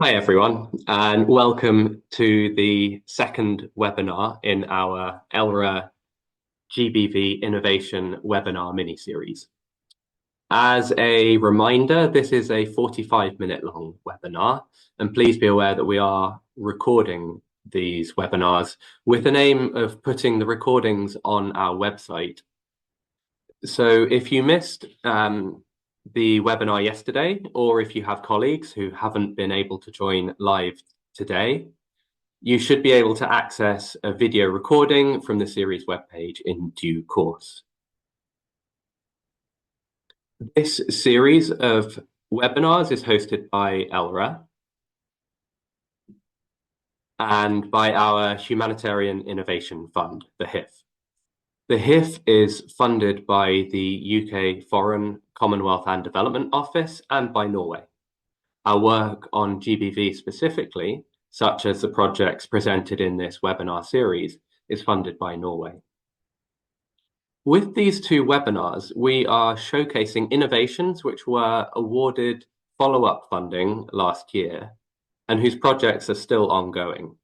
Hi everyone, and welcome to the second webinar in our ELRA GBV Innovation Webinar mini-series. As a reminder, this is a 45-minute long webinar, and please be aware that we are recording these webinars with an aim of putting the recordings on our website. So if you missed the webinar yesterday, or if you have colleagues who haven't been able to join live today, you should be able to access a video recording from the series webpage in due course. This series of webinars is hosted by ELRA and by our Humanitarian Innovation Fund, the HIF. The HIF is funded by the UK Foreign, Commonwealth and Development Office and by Norway. Our work on GBV specifically, such as the projects presented in this webinar series, is funded by Norway. With these two webinars, we are showcasing innovations which were awarded follow-up funding last year and whose projects are still ongoing.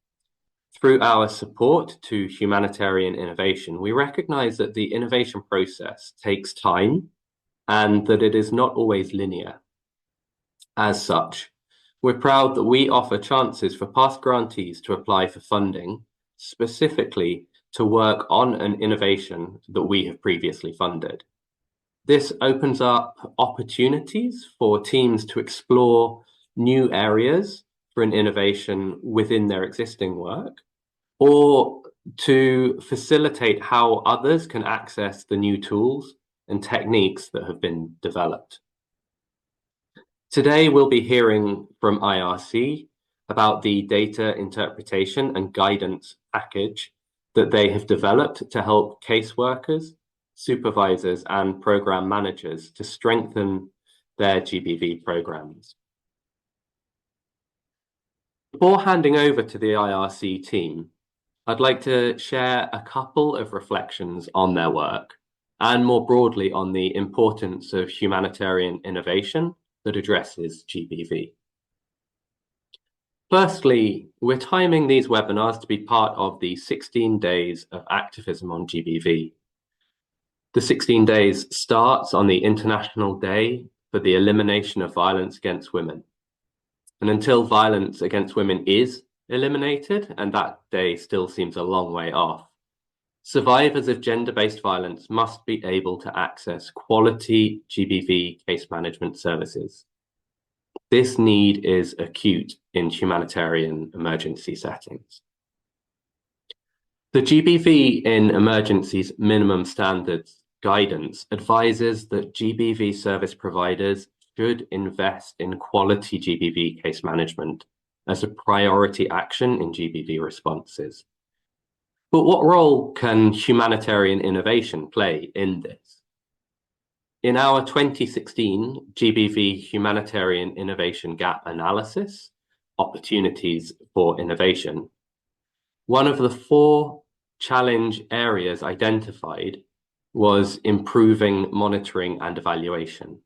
Through our support to humanitarian innovation, we recognize that the innovation process takes time and that it is not always linear. As such, we're proud that we offer chances for past grantees to apply for funding, specifically to work on an innovation that we have previously funded. This opens up opportunities for teams to explore new areas for an innovation within their existing work, or to facilitate how others can access the new tools and techniques that have been developed. Today, we'll be hearing from IRC about the data interpretation and guidance package that they have developed to help caseworkers, supervisors, and program managers to strengthen their GBV programs. Before handing over to the IRC team, I'd like to share a couple of reflections on their work and more broadly on the importance of humanitarian innovation that addresses GBV. Firstly, we're timing these webinars to be part of the 16 days of activism on GBV. The 16 days starts on the International Day for the Elimination of Violence Against Women. And until violence against women is eliminated, and that day still seems a long way off, survivors of gender-based violence must be able to access quality GBV case management services. This need is acute in humanitarian emergency settings. The GBV in Emergencies Minimum Standards guidance advises that GBV service providers should invest in quality GBV case management as a priority action in GBV responses. But what role can humanitarian innovation play in this? In our 2016 GBV Humanitarian Innovation Gap Analysis, Opportunities for Innovation, one of the 4 challenge areas identified was improving monitoring and evaluation,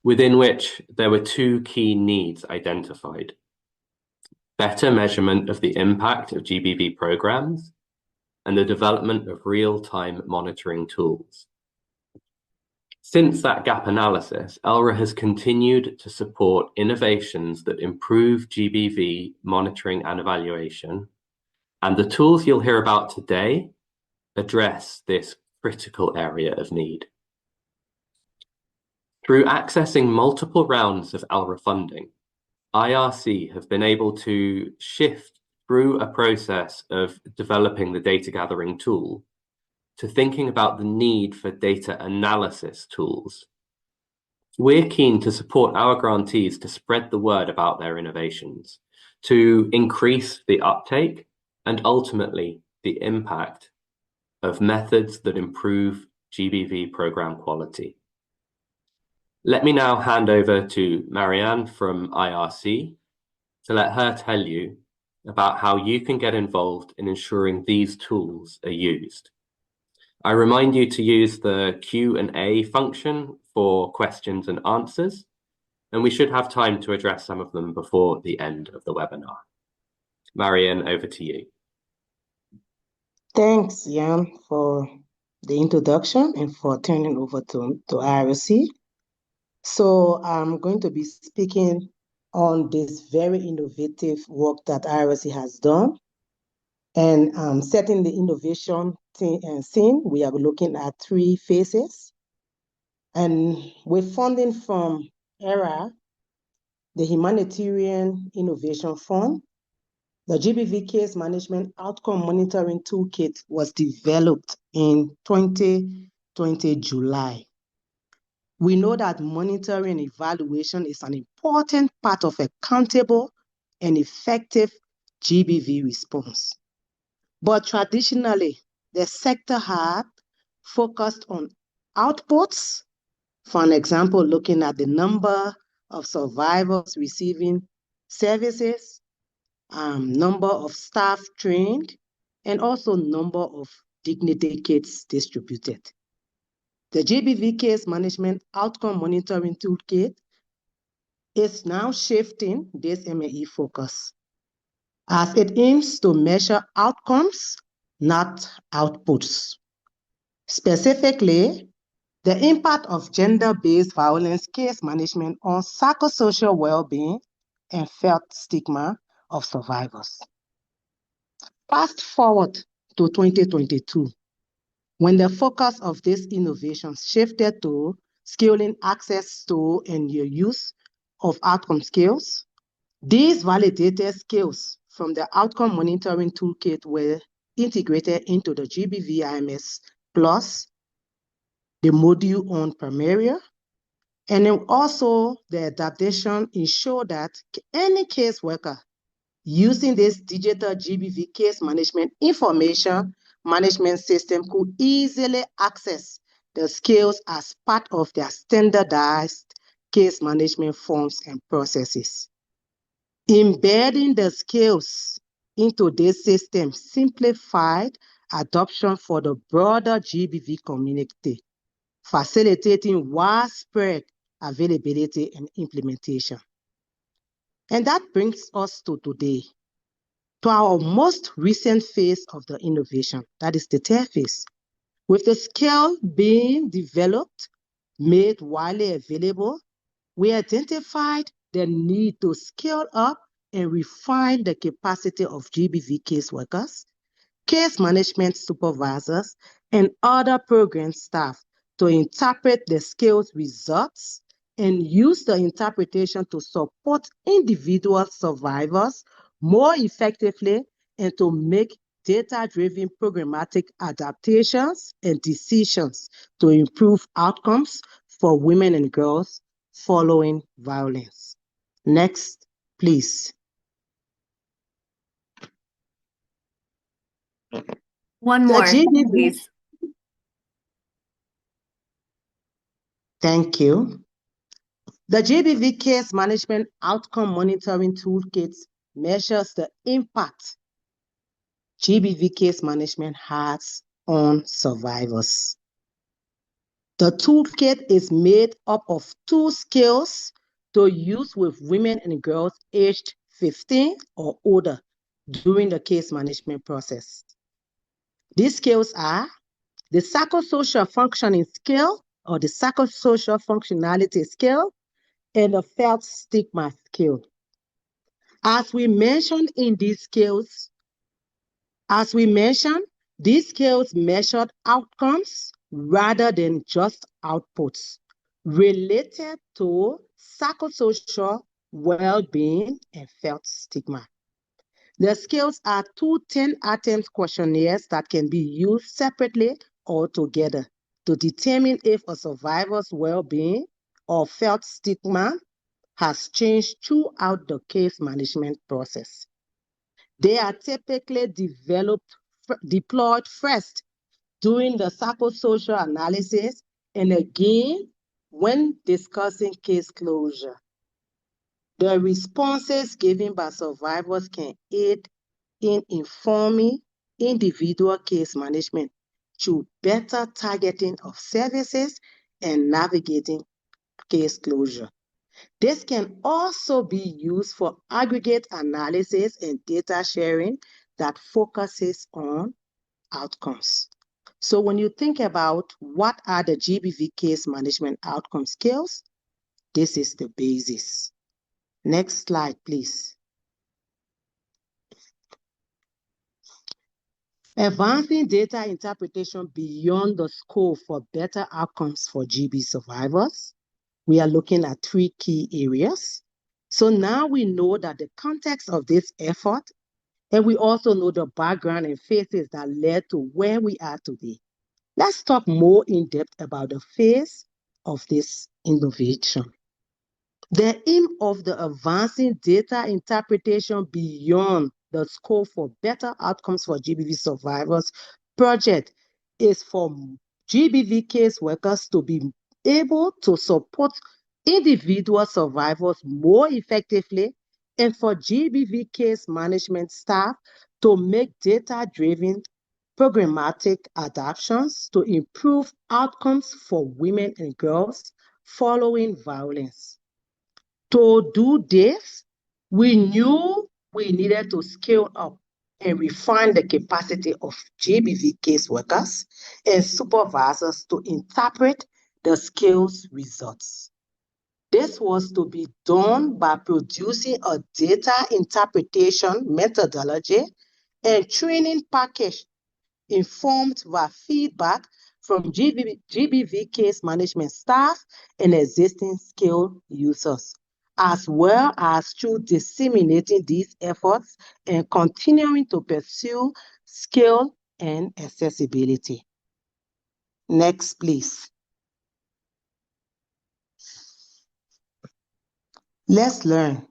within which there were 2 key needs identified: better measurement of the impact of GBV programs and the development of real-time monitoring tools. Since that gap analysis, ELRA has continued to support innovations that improve GBV monitoring and evaluation, and the tools you'll hear about today address this critical area of need. Through accessing multiple rounds of ELRA funding, IRC have been able to shift through a process of developing the data gathering tool to thinking about the need for data analysis tools. We're keen to support our grantees to spread the word about their innovations, to increase the uptake and ultimately the impact of methods that improve GBV program quality. Let me now hand over to Marianne from IRC to let her tell you about how you can get involved in ensuring these tools are used. I remind you to use the Q&A function for questions and answers, and we should have time to address some of them before the end of the webinar. Marian, over to you. Thanks, Jan, for the introduction and for turning over to IRC. So I'm going to be speaking on this very innovative work that IRC has done. And setting the innovation scene, we are looking at 3 phases. And with funding from ERA, the Humanitarian Innovation Fund, the GBV Case Management Outcome Monitoring Toolkit was developed in 2020 July. We know that monitoring and evaluation is an important part of accountable and effective GBV response. But traditionally, the sector had focused on outputs. For an example, looking at the number of survivors receiving services, number of staff trained, and also number of dignity kits distributed. The GBV Case Management Outcome Monitoring Toolkit is now shifting this MAE focus as it aims to measure outcomes, not outputs. Specifically, the impact of gender-based violence case management on psychosocial well-being and felt stigma of survivors. Fast forward to 2022, when the focus of this innovation shifted to scaling access to and your use of outcome skills. These validated skills from the Outcome Monitoring Toolkit were integrated into the GBV IMS Plus, the module on Primaria, and then also the adaptation ensured that any caseworker using this digital GBV case management information management system could easily access the skills as part of their standardized case management forms and processes. Embedding the skills into this system simplified adoption for the broader GBV community, facilitating widespread availability and implementation. And that brings us to today, to our most recent phase of the innovation, that is the 3rd phase. With the skill being developed, made widely available, we identified the need to scale up and refine the capacity of GBV caseworkers, case management supervisors, and other program staff to interpret the skills results and use the interpretation to support individual survivors more effectively and to make data-driven programmatic adaptations and decisions to improve outcomes for women and girls following violence. Next, please. One more, please. Thank you. The GBV Case Management Outcome Monitoring Toolkit measures the impact GBV case management has on survivors. The toolkit is made up of 2 skills to use with women and girls aged 15 or older during the case management process. These skills are the psychosocial functioning skill or the psychosocial functionality skill and the felt stigma skill. As we mentioned, these skills measured outcomes rather than just outputs related to psychosocial well-being and felt stigma. The skills are 2 10-attempt questionnaires that can be used separately or together to determine if a survivor's well-being or felt stigma has changed throughout the case management process. They are typically deployed first during the psychosocial analysis and again when discussing case closure. The responses given by survivors can aid in informing individual case management through better targeting of services and navigating case closure. This can also be used for aggregate analysis and data sharing that focuses on outcomes. So when you think about what are the GBV case management outcome skills, this is the basis. Next slide, please. Advancing data interpretation beyond the scope for better outcomes for GB survivors. We are looking at 3 key areas. So now we know that the context of this effort, and we also know the background and phases that led to where we are today. Let's talk more in depth about the phase of this innovation. The aim of the Advancing Data Interpretation Beyond the Scope for Better Outcomes for GBV Survivors project is for GBV case workers to be able to support individual survivors more effectively, and for GBV case management staff to make data-driven programmatic adaptations to improve outcomes for women and girls following violence. To do this, we knew we needed to scale up and refine the capacity of GBV caseworkers and supervisors to interpret the skills results. This was to be done by producing a data interpretation methodology and training package informed by feedback from GBV case management staff and existing skill users, as well as through disseminating these efforts and continuing to pursue skill and accessibility. Next, please. Let's learn.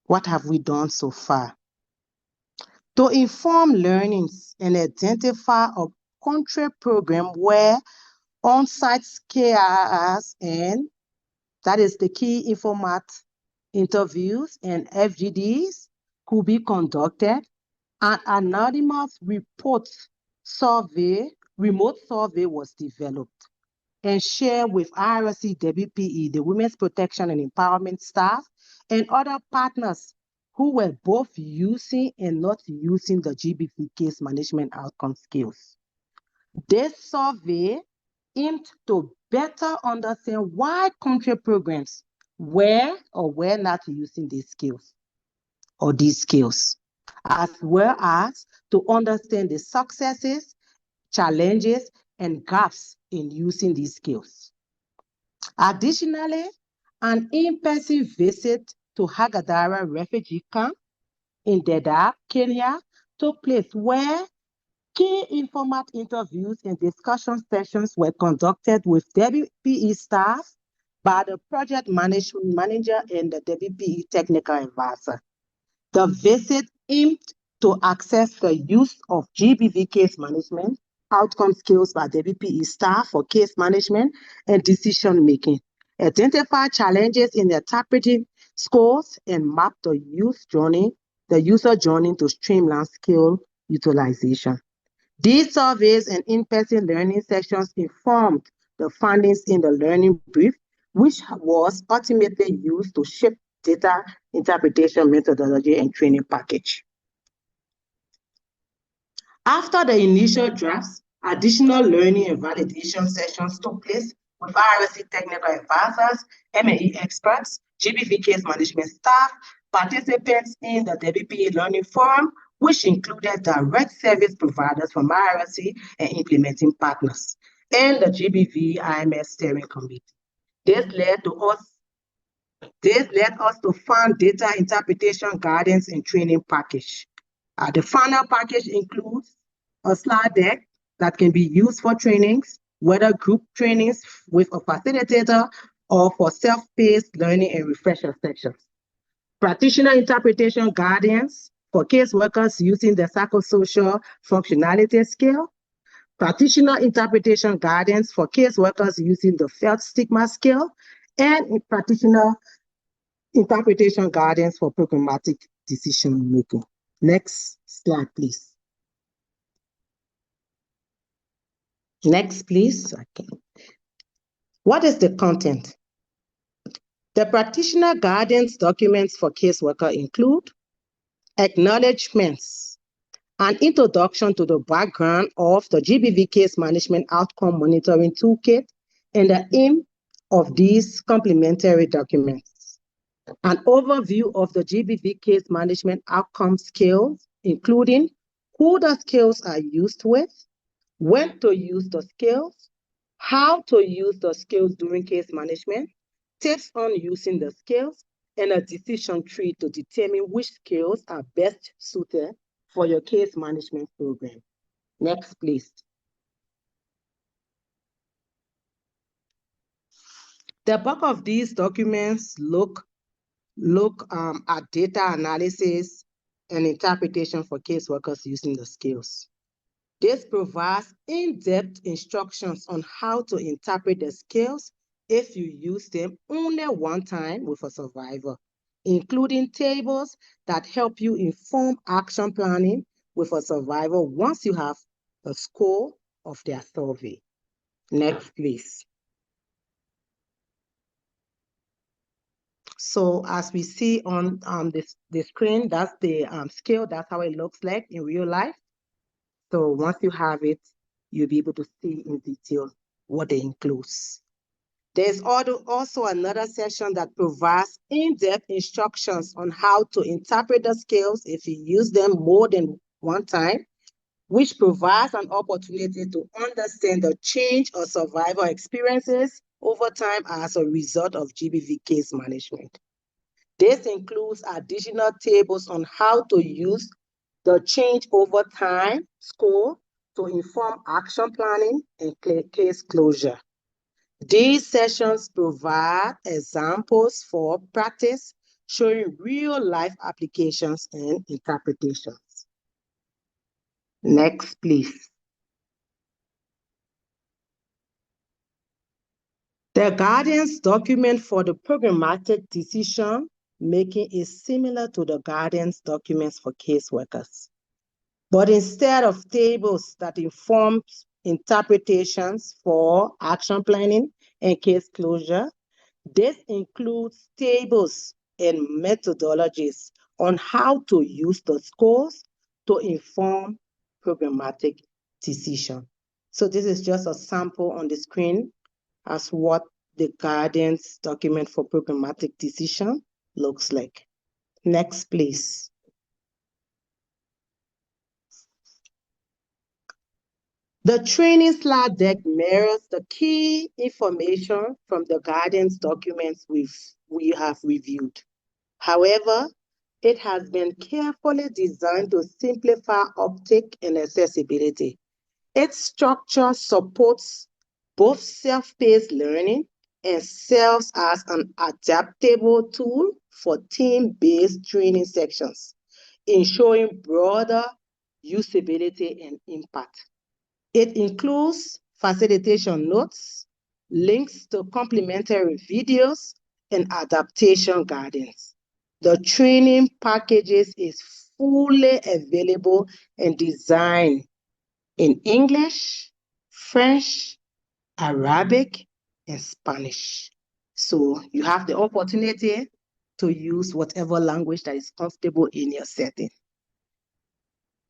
What have we done so far? To inform learnings and identify a country program where on-site KRRs and that is the key informat interviews and FGDs could be conducted. An anonymous remote survey was developed and shared with IRC WPE, the Women's Protection and Empowerment staff, and other partners who were both using and not using the GBV case management outcome skills. This survey aimed to better understand why country programs were or were not using these skills, as well as to understand the successes, challenges, and gaps in using these skills. Additionally, an in-person visit to Hagadara refugee camp in Dadaab, Kenya, took place where key informat interviews and discussion sessions were conducted with WPE staff by the project management manager and the WPE technical advisor. The visit aimed to access the use of GBV case management outcome skills by WPE staff for case management and decision making, identify challenges in interpreting scores, and map the user journey to streamline skill utilization. These surveys and in-person learning sessions informed the findings in the learning brief, which was ultimately used to shape data interpretation methodology and training package. After the initial drafts, additional learning and validation sessions took place with IRC technical advisors, M&E experts, GBV case management staff, participants in the WPE Learning Forum, which included direct service providers from IRC and implementing partners, and the GBV IMS Steering Committee. This led us to fund data interpretation guidance and training package. The final package includes a slide deck that can be used for trainings, whether group trainings with a facilitator or for self-paced learning and refresher sections. Practitioner interpretation guidance for caseworkers using the psychosocial functionality scale. Practitioner interpretation guidance for caseworkers using the felt stigma scale, and practitioner interpretation guidance for programmatic decision making. Next slide, please. Next, please. Okay. What is the content? The practitioner guidance documents for caseworker include acknowledgements, an introduction to the background of the GBV Case Management Outcome Monitoring Toolkit, and the aim of these complementary documents. An overview of the GBV Case Management Outcome skills, including who the skills are used with, when to use the skills, how to use the skills during case management, tips on using the skills, and a decision tree to determine which skills are best suited for your case management program. Next, please. The bulk of these documents look at data analysis and interpretation for caseworkers using the skills. This provides in-depth instructions on how to interpret the skills if you use them only one time with a survivor, including tables that help you inform action planning with a survivor once you have a score of their survey. Next, please. So as we see on the screen, that's the skill. That's how it looks like in real life. So once you have it, you'll be able to see in detail what it includes. There's also another section that provides in-depth instructions on how to interpret the skills if you use them more than one time, which provides an opportunity to understand the change or survival experiences over time as a result of GBV case management. This includes additional tables on how to use the change over time score to inform action planning and case closure. These sessions provide examples for practice, showing real-life applications and interpretations. Next, please. The guidance document for the programmatic decision making is similar to the guidance documents for caseworkers. But instead of tables that inform interpretations for action planning and case closure, this includes tables and methodologies on how to use the scores to inform programmatic decision. So this is just a sample on the screen as what the guidance document for programmatic decision looks like. Next, please. The training slide deck mirrors the key information from the guidance documents we have reviewed. However, it has been carefully designed to simplify uptake and accessibility. Its structure supports both self-paced learning and serves as an adaptable tool for team-based training sections, ensuring broader usability and impact. It includes facilitation notes, links to complementary videos, and adaptation guidance. The training packages is fully available and designed in English, French, Arabic, and Spanish. So you have the opportunity to use whatever language that is comfortable in your setting.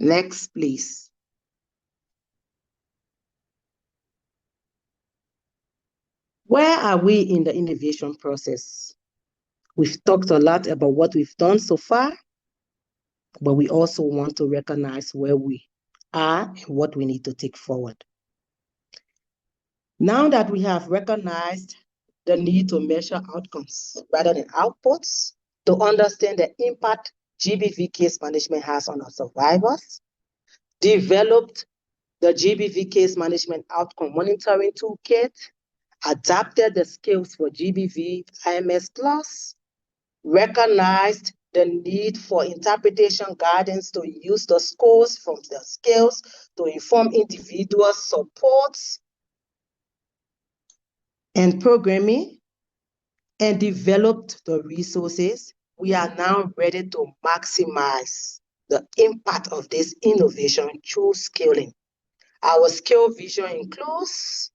Next, please. Where are we in the innovation process? We've talked a lot about what we've done so far, but we also want to recognize where we are and what we need to take forward. Now that we have recognized the need to measure outcomes rather than outputs, to understand the impact GBV case management has on our survivors, developed the GBV case management outcome monitoring toolkit, adapted the skills for GBV IMS Plus, recognized the need for interpretation guidance to use the scores from the skills to inform individual supports and programming, and developed the resources, we are now ready to maximize the impact of this innovation through scaling. Our skill vision includes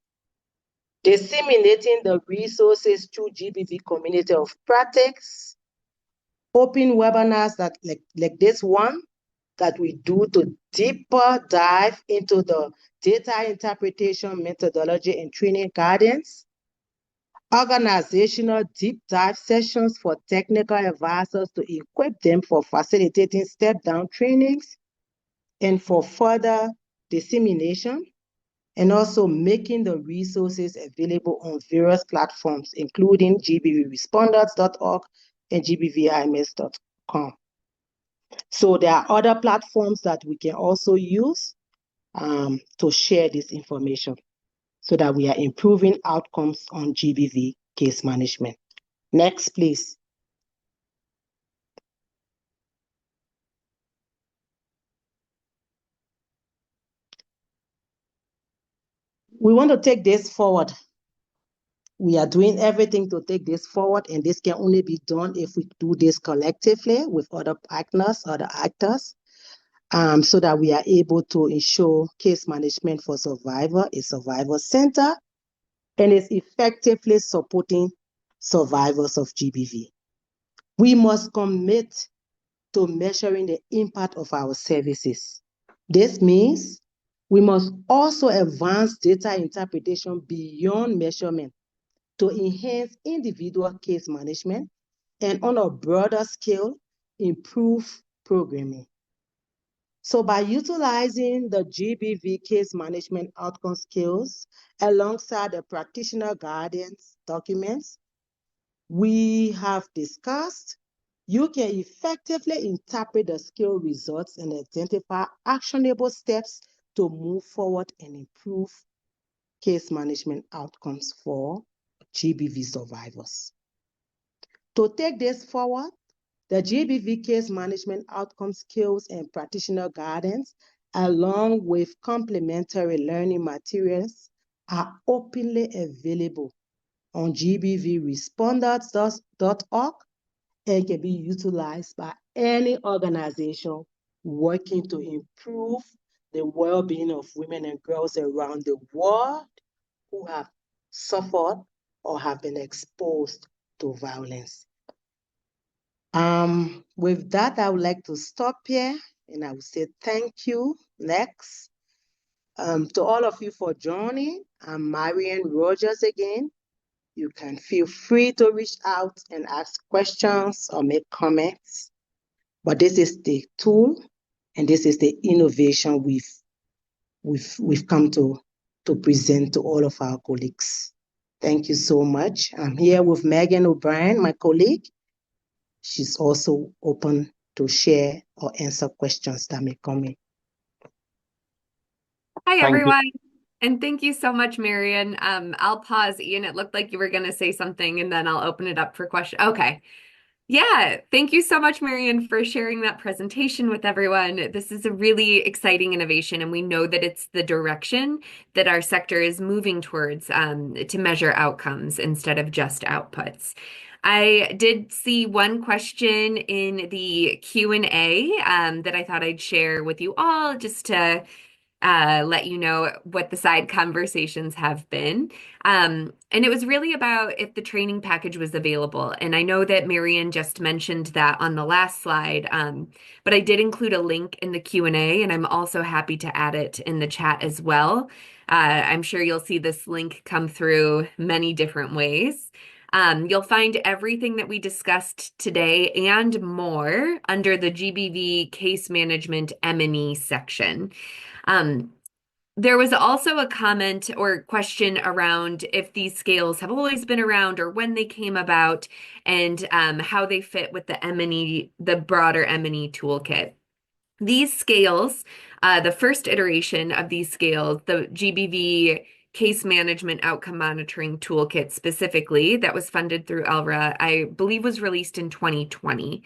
disseminating the resources through GBV community of practice, open webinars that like this one that we do to deeper dive into the data interpretation methodology and training guidance, organizational deep dive sessions for technical advisors to equip them for facilitating step-down trainings and for further dissemination, and also making the resources available on various platforms, including gbvresponders.org and gbvims.com. So there are other platforms that we can also use to share this information so that we are improving outcomes on GBV case management. Next, please. We want to take this forward. We are doing everything to take this forward, and this can only be done if we do this collectively with other partners, other actors, so that we are able to ensure case management for survivor is survivor-centered and is effectively supporting survivors of GBV. We must commit to measuring the impact of our services. This means we must also advance data interpretation beyond measurement to enhance individual case management and on a broader scale, improve programming. So by utilizing the GBV case management outcome skills alongside the practitioner guidance documents we have discussed, you can effectively interpret the skill results and identify actionable steps to move forward and improve case management outcomes for GBV survivors. To take this forward, the GBV case management outcome skills and practitioner guidance, along with complementary learning materials, are openly available on gbvresponders.org and can be utilized by any organization working to improve the well-being of women and girls around the world who have suffered or have been exposed to violence. With that, I would like to stop here and I would say thank you. Next, to all of you for joining. I'm Marian Rogers again. You can feel free to reach out and ask questions or make comments. But this is the tool and this is the innovation we've come to present to all of our colleagues. Thank you so much. I'm here with Megan O'Brien, my colleague. She's also open to share or answer questions that may come in. Hi, everyone. And thank you so much, Marian. I'll pause, Ian. It looked like you were going to say something, and then I'll open it up for questions. Okay. Yeah, thank you so much, Marian, for sharing that presentation with everyone. This is a really exciting innovation, and we know that it's the direction that our sector is moving towards to measure outcomes instead of just outputs. I did see one question in the Q&A that I thought I'd share with you all just to let you know what the side conversations have been. And it was really about if the training package was available. And I know that Marian just mentioned that on the last slide, but I did include a link in the Q&A, and I'm also happy to add it in the chat as well. I'm sure you'll see this link come through many different ways. You'll find everything that we discussed today and more under the GBV Case Management M&E section. There was also a comment or question around if these scales have always been around or when they came about and how they fit with the M&E, the broader M&E toolkit. These scales, the first iteration of these scales, the GBV Case Management Outcome Monitoring Toolkit specifically, that was funded through ELRA, I believe was released in 2020.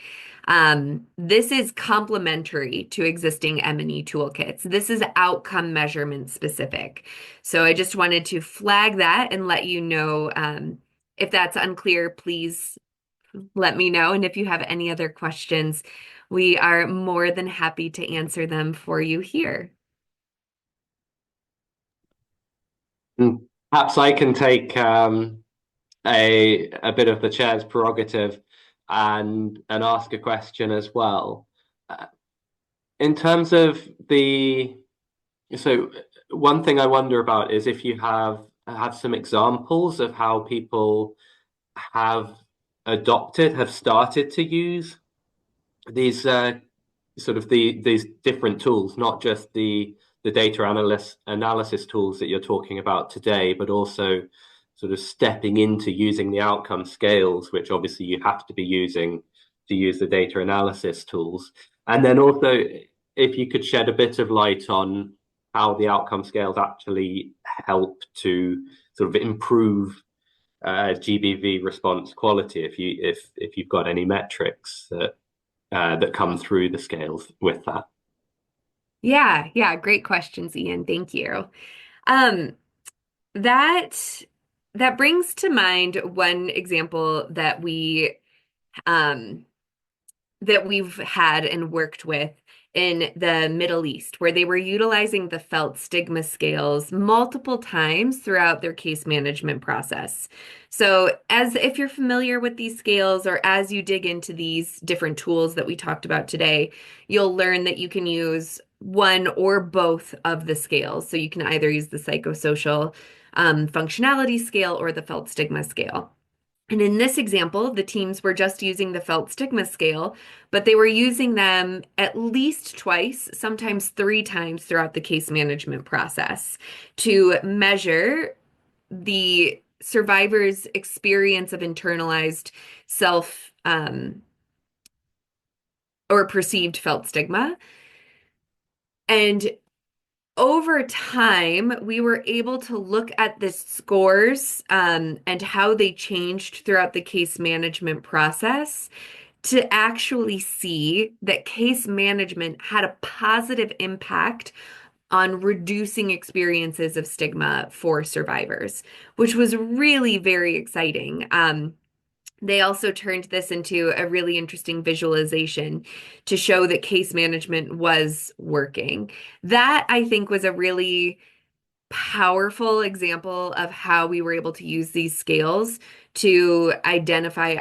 This is complementary to existing M&E toolkits. This is outcome measurement specific. So I just wanted to flag that and let you know if that's unclear, please let me know. And if you have any other questions, we are more than happy to answer them for you here. Perhaps I can take a bit of the chair's prerogative and ask a question as well. Uh, in terms of the so one thing I wonder about is if you have some examples of how people have have started to use these these different tools, not just the data analysis tools that you're talking about today, but also sort of stepping into using the outcome scales, which obviously you have to be using to use the data analysis tools. And then also, if you could shed a bit of light on how the outcome scales actually help to sort of improve GBV response quality, if you've got any metrics that come through the scales with that. Yeah, yeah, great questions, Ian. Thank you. Um, that that brings to mind one example um that we've had and worked with in the Middle East, where they were utilizing the felt stigma scales multiple times throughout their case management process. So, as if you're familiar with these scales, or as you dig into these different tools that we talked about today, you'll learn that you can use one or both of the scales. So, you can either use the psychosocial functionality scale or the felt stigma scale. And in this example, the teams were just using the felt stigma scale, but they were using them at least twice, sometimes three times throughout the case management process to measure the survivor's experience of internalized self or perceived felt stigma. And over time, we were able to look at the scores and how they changed throughout the case management process to actually see that case management had a positive impact on reducing experiences of stigma for survivors, which was really very exciting. They also turned this into a really interesting visualization to show that case management was working. That, I think, was a really powerful example of how we were able to use these scales to identify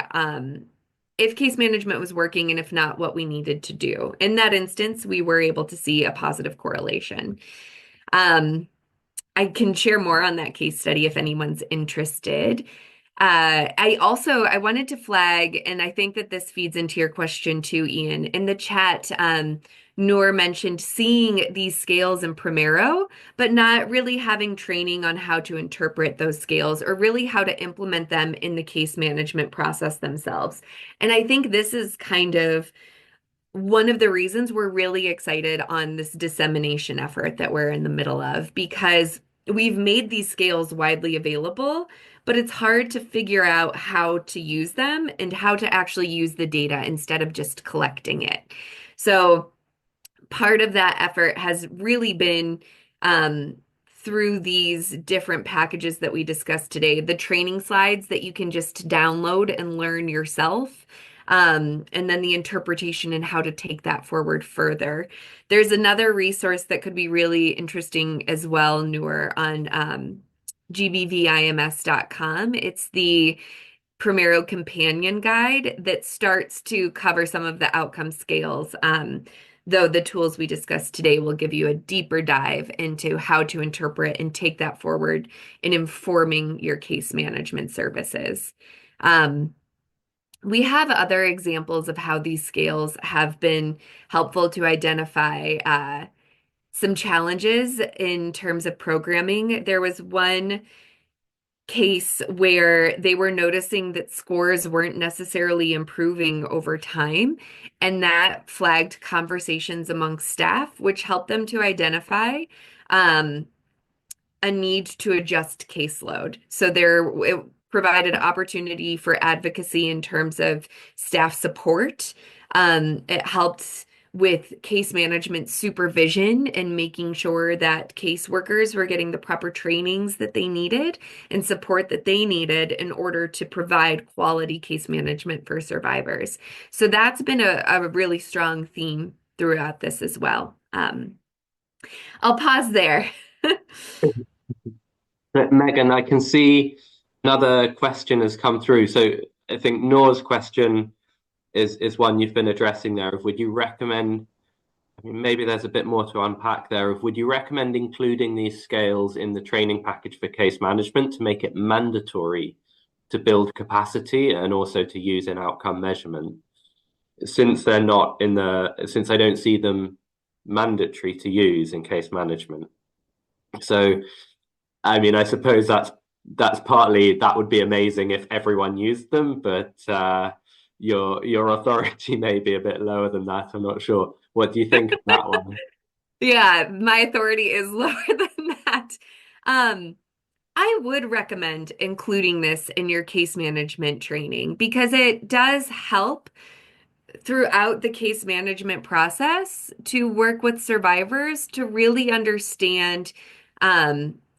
if case management was working, and if not, what we needed to do. In that instance, we were able to see a positive correlation. Um, I can share more on that case study if anyone's interested. I wanted to flag, and I think that this feeds into your question too, Ian. In the chat, Noor mentioned seeing these scales in Primero, but not really having training on how to interpret those scales or really how to implement them in the case management process themselves. And I think this is kind of one of the reasons we're really excited on this dissemination effort that we're in the middle of, because we've made these scales widely available, but it's hard to figure out how to use them and how to actually use the data instead of just collecting it. So part of that effort has really been um, through these different packages that we discussed today, the training slides that you can just download and learn yourself. And then the interpretation and how to take that forward further. There's another resource that could be really interesting as well, Noor, on gbvims.com. It's the Primero Companion Guide that starts to cover some of the outcome scales. Though the tools we discussed today will give you a deeper dive into how to interpret and take that forward in informing your case management services. We have other examples of how these scales have been helpful to identify some challenges in terms of programming. There was one case where they were noticing that scores weren't necessarily improving over time, and that flagged conversations amongst staff, which helped them to identify um, a need to adjust caseload. So it provided opportunity for advocacy in terms of staff support. It helped with case management supervision and making sure that caseworkers were getting the proper trainings that they needed and support that they needed in order to provide quality case management for survivors. So that's been a really strong theme throughout this as well. I'll pause there. Megan, I can see another question has come through. So I think Noor's question is one you've been addressing there. Of would you recommend, I mean, maybe there's a bit more to unpack there. Of would you recommend including these scales in the training package for case management to make it mandatory to build capacity and also to use in outcome measurement? Since they're not in since I don't see them mandatory to use in case management. So I mean, I suppose that's partly that would be amazing if everyone used them, but your authority may be a bit lower than that. I'm not sure. What do you think of that one? Yeah, my authority is lower than that. Um, I would recommend including this in your case management training because it does help throughout the case management process to work with survivors to really understand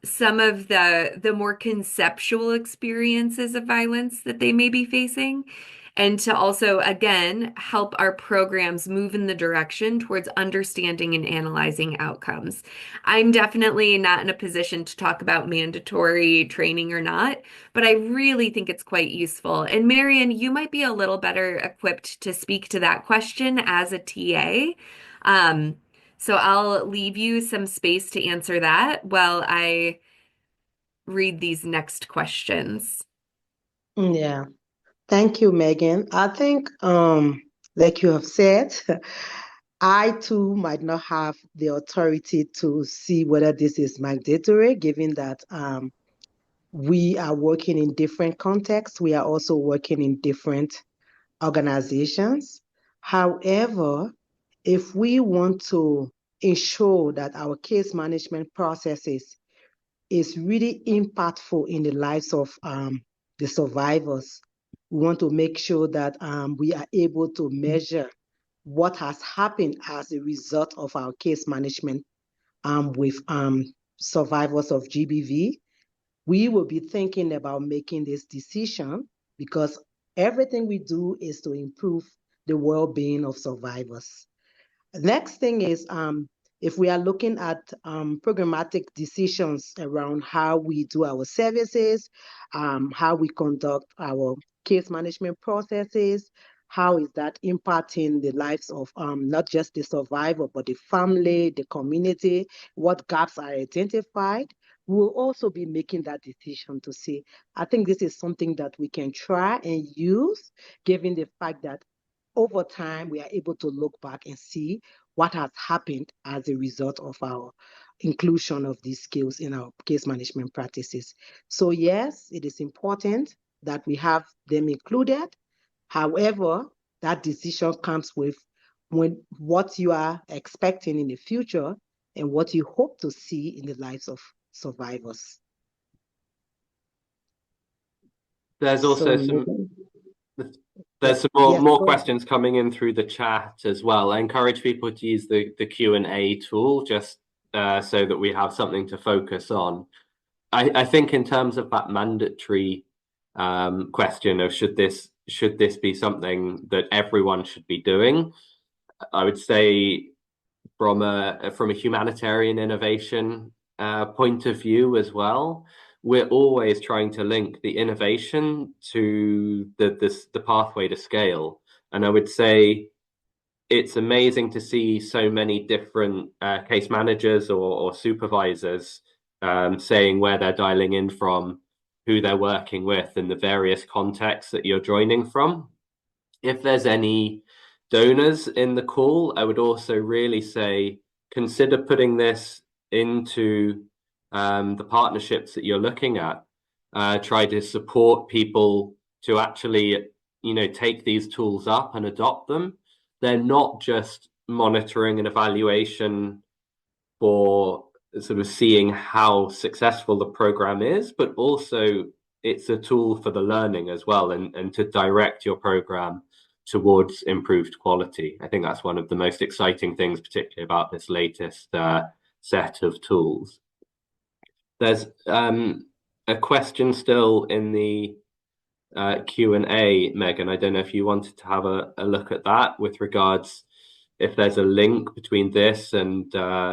some of the more conceptual experiences of violence that they may be facing, and to also, again, help our programs move in the direction towards understanding and analyzing outcomes. I'm definitely not in a position to talk about mandatory training or not, but I really think it's quite useful. And Marion, you might be a little better equipped to speak to that question as a TA. Um, so I'll leave you some space to answer that while I read these next questions. Yeah. Thank you, Megan. I think, like you have said, I too might not have the authority to see whether this is mandatory, given that we are working in different contexts. We are also working in different organizations. However, if we want to ensure that our case management processes is really impactful in the lives of the survivors, we want to make sure that we are able to measure what has happened as a result of our case management with survivors of GBV. We will be thinking about making this decision because everything we do is to improve the well-being of survivors. Next thing is if we are looking at programmatic decisions around how we do our services, how we conduct our case management processes, how is that impacting the lives of not just the survivor, but the family, the community, what gaps are identified. We'll also be making that decision to say, I think this is something that we can try and use, given the fact that over time, we are able to look back and see what has happened as a result of our inclusion of these skills in our case management practices. So yes, it is important that we have them included. However, that decision comes with what you are expecting in the future and what you hope to see in the lives of survivors. There's also some yeah, some yes, more questions coming in through the chat as well. I encourage people to use the Q&A tool just so that we have something to focus on. I think in terms of that mandatory question of should this be something that everyone should be doing, I would say from a humanitarian innovation point of view as well, we're always trying to link the innovation to the pathway to scale. And I would say it's amazing to see so many different case managers or supervisors saying where they're dialing in from, who they're working with, and the various contexts that you're joining from. If there's any donors in the call, I would also really say consider putting this into the partnerships that you're looking at. Try to support people to actually, take these tools up and adopt them. They're not just monitoring and evaluation for sort of seeing how successful the program is, but also it's a tool for the learning as well and to direct your program towards improved quality. I think that's one of the most exciting things, particularly about this latest set of tools. There's a question still in the Q&A, Megan. I don't know if you wanted to have a look at that with regards if there's a link between this and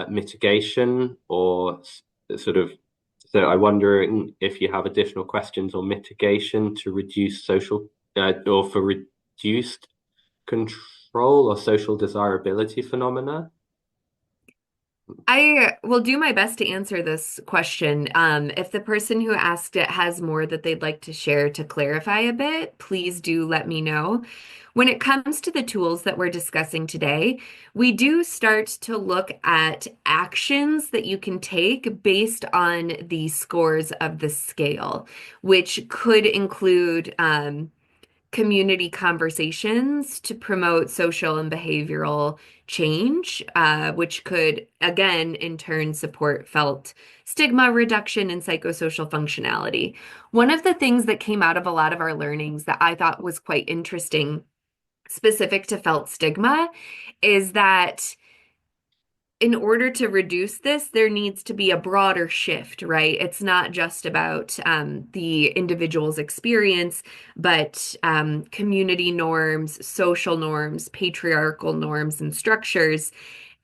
mitigation or sort of So I'm wondering if you have additional questions on mitigation to reduce social or for reduced control or social desirability phenomena. I will do my best to answer this question. If the person who asked it has more that they'd like to share to clarify a bit, please do let me know. When it comes to the tools that we're discussing today, we do start to look at actions that you can take based on the scores of the scale, which could include community conversations to promote social and behavioral change, which could, again, in turn, support felt stigma reduction and psychosocial functionality. One of the things that came out of a lot of our learnings that I thought was quite interesting, specific to felt stigma, is that in order to reduce this, there needs to be a broader shift, right? It's not just about the individual's experience, but community norms, social norms, patriarchal norms, and structures.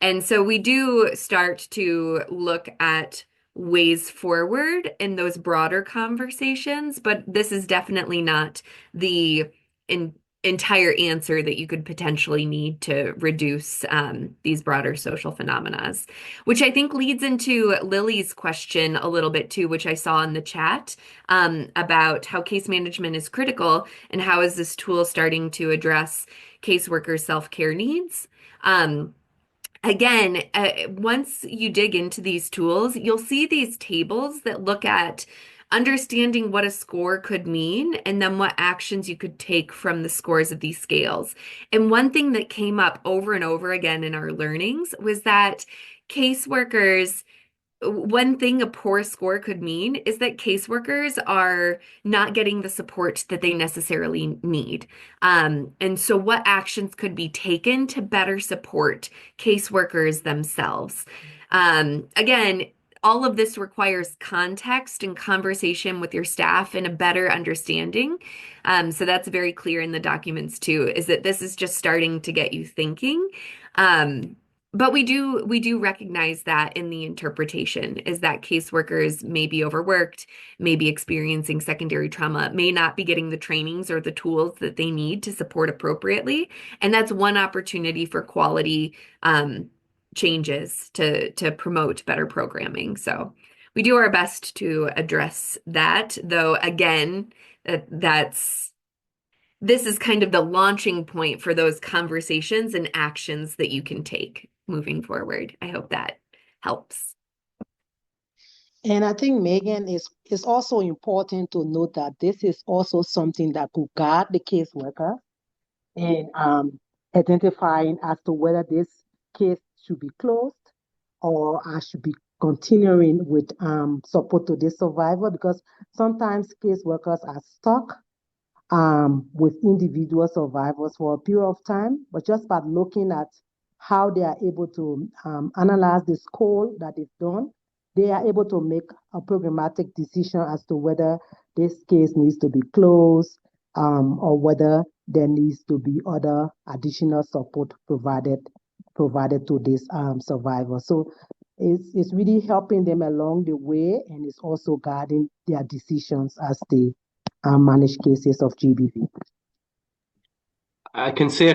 And so we do start to look at ways forward in those broader conversations, but this is definitely not the in entire answer that you could potentially need to reduce these broader social phenomena, which I think leads into Lily's question a little bit too, which I saw in the chat about how case management is critical and how is this tool starting to address caseworkers' self-care needs. Again, once you dig into these tools, you'll see these tables that look at understanding what a score could mean and then what actions you could take from the scores of these scales. And one thing that came up over and over again in our learnings was that caseworkers, one thing a poor score could mean is that caseworkers are not getting the support that they necessarily need. And so, what actions could be taken to better support caseworkers themselves? Again, all of this requires context and conversation with your staff and a better understanding. So that's very clear in the documents too, is that this is just starting to get you thinking. But we do recognize that in the interpretation is that caseworkers may be overworked, may be experiencing secondary trauma, may not be getting the trainings or the tools that they need to support appropriately. And that's one opportunity for quality changes to promote better programming. So we do our best to address that, though again, this is kind of the launching point for those conversations and actions that you can take moving forward. I hope that helps. And I think, Megan, it's also important to note that this is also something that could guide the caseworker in identifying as to whether this case should be closed or I should be continuing with support to this survivor, because sometimes caseworkers are stuck with individual survivors for a period of time, but just by looking at how they are able to analyze the score that is done, they are able to make a programmatic decision as to whether this case needs to be closed or whether there needs to be other additional support provided to this survivor. So it's really helping them along the way, and it's also guiding their decisions as they manage cases of GBV. I can see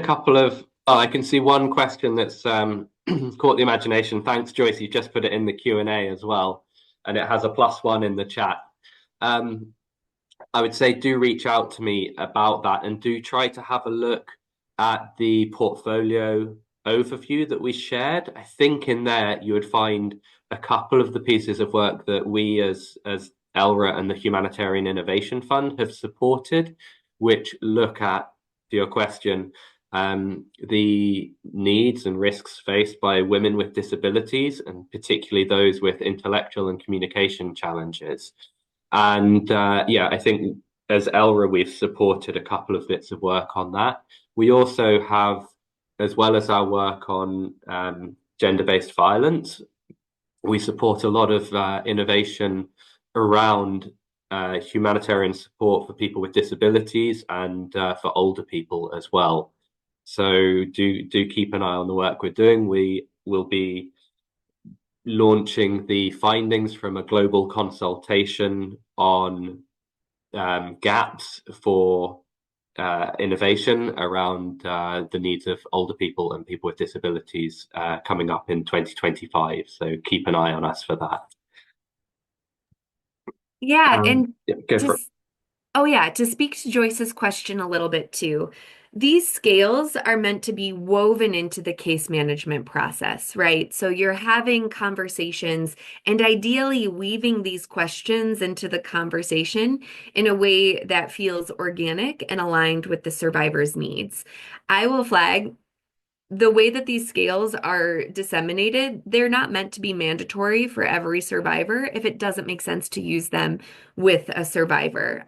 I can see one question that's caught the imagination. Thanks, Joyce. You just put it in the Q&A as well, and it has a +1 in the chat. I would say do reach out to me about that and do try to have a look at the portfolio overview that we shared. I think in there you would find a couple of the pieces of work that we as ELRA and the Humanitarian Innovation Fund have supported, which look at, to your question, the needs and risks faced by women with disabilities, and particularly those with intellectual and communication challenges. And yeah, I think as ELRA, we've supported a couple of bits of work on that. We also have, as well as our work on gender-based violence, we support a lot of innovation around humanitarian support for people with disabilities and for older people as well. So do keep an eye on the work we're doing. We will be launching the findings from a global consultation on gaps for innovation around the needs of older people and people with disabilities coming up in 2025. So keep an eye on us for that. Yeah, and Yeah, go for it. just oh, yeah, to speak to Joyce's question a little bit too, these scales are meant to be woven into the case management process, right? So you're having conversations and ideally weaving these questions into the conversation in a way that feels organic and aligned with the survivor's needs. I will flag the way that these scales are disseminated, they're not meant to be mandatory for every survivor if it doesn't make sense to use them with a survivor.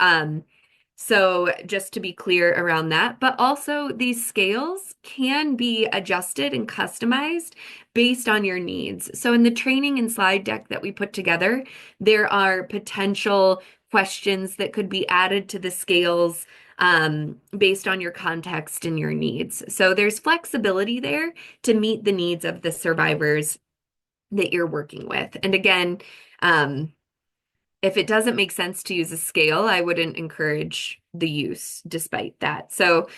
So just to be clear around that, but also these scales can be adjusted and customized based on your needs. So in the training and slide deck that we put together, there are potential questions that could be added to the scales based on your context and your needs. So there's flexibility there to meet the needs of the survivors that you're working with. And again, if it doesn't make sense to use a scale, I wouldn't encourage the use despite that. So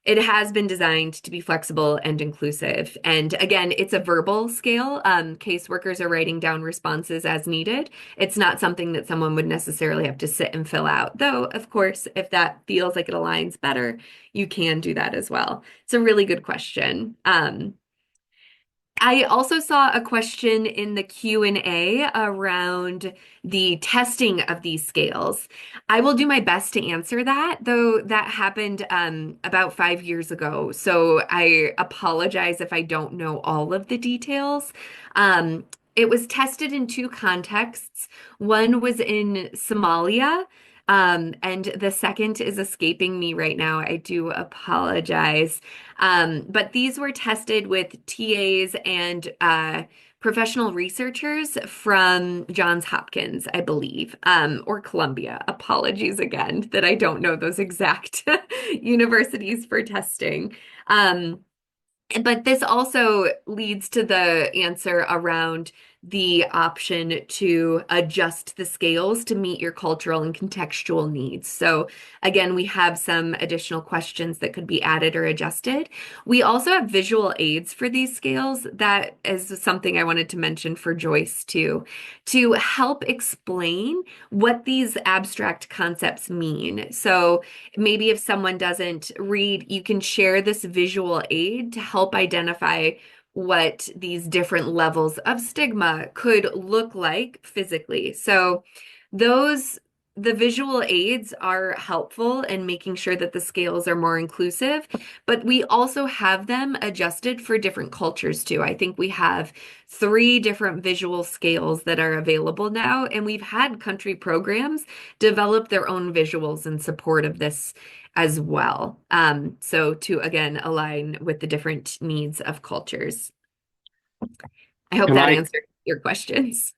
it has been designed to be flexible and inclusive. And again, it's a verbal scale. Caseworkers are writing down responses as needed. It's not something that someone would necessarily have to sit and fill out. Though, of course, if that feels like it aligns better, you can do that as well. It's a really good question. I also saw a question in the Q&A around the testing of these scales. I will do my best to answer that, though that happened about 5 years ago. So I apologize if I don't know all of the details. It was tested in two contexts. One was in Somalia, and the second is escaping me right now. I do apologize. But these were tested with TAs and professional researchers from Johns Hopkins, I believe, or Columbia. Apologies again that I don't know those exact universities for testing. But this also leads to the answer around the option to adjust the scales to meet your cultural and contextual needs. So again, we have some additional questions that could be added or adjusted. We also have visual aids for these scales. That is something I wanted to mention for Joyce too, to help explain what these abstract concepts mean. So maybe if someone doesn't read, you can share this visual aid to help identify what these different levels of stigma could look like physically. So the visual aids are helpful in making sure that the scales are more inclusive, but we also have them adjusted for different cultures too. I think we have 3 different visual scales that are available now, and we've had country programs develop their own visuals in support of this as well. So to again align with the different needs of cultures. I hope Can that I? answered your questions.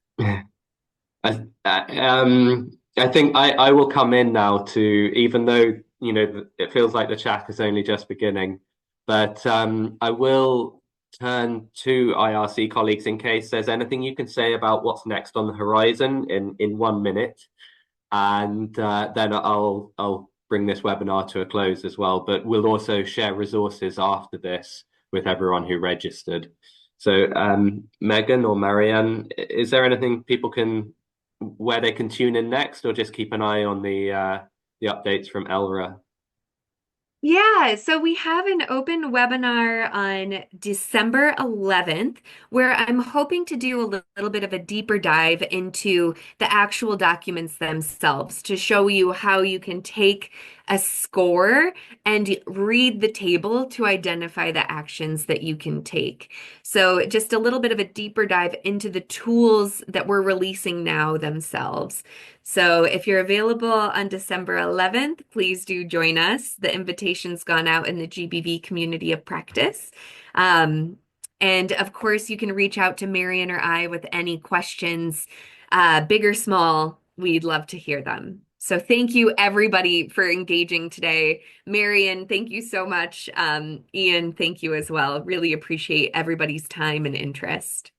I think I will come in now to, even though, it feels like the chat is only just beginning, but I will turn to IRC colleagues in case there's anything you can say about what's next on the horizon in 1 minute, and then I'll bring this webinar to a close as well. But we'll also share resources after this with everyone who registered. So Megan or Marianne, is there anything people can where they can tune in next, or just keep an eye on the updates from Elra? Yeah, so we have an open webinar on December 11th where I'm hoping to do a little bit of a deeper dive into the actual documents themselves to show you how you can take a score and read the table to identify the actions that you can take. So just a little bit of a deeper dive into the tools that we're releasing now themselves. So if you're available on December 11th, please do join us. The invitation's gone out in the GBV community of practice. And of course, you can reach out to Marian or I with any questions, big or small. We'd love to hear them. So thank you everybody for engaging today. Marian, thank you so much. Ian, thank you as well. Really appreciate everybody's time and interest.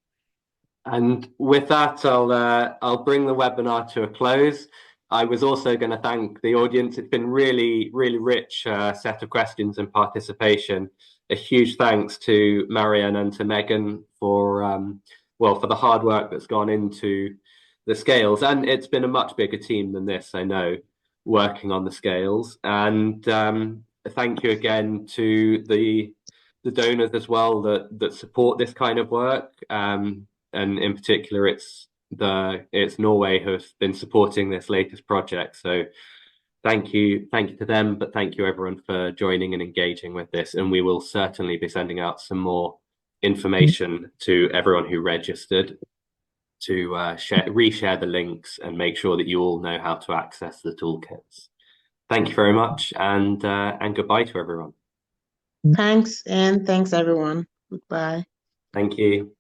And with that, I'll bring the webinar to a close. I was also going to thank the audience. It's been really, really rich set of questions and participation. A huge thanks to Marianne and to Megan for for the hard work that's gone into the scales. And it's been a much bigger team than this, I know, working on the scales. And thank you again to the donors as well that support this kind of work. And in particular, it's Norway who have been supporting this latest project. So thank you to them, but thank you everyone for joining and engaging with this. And we will certainly be sending out some more information to everyone who registered to reshare the links and make sure that you all know how to access the toolkits. Thank you very much, and goodbye to everyone. Thanks, and thanks everyone. Goodbye. Thank you.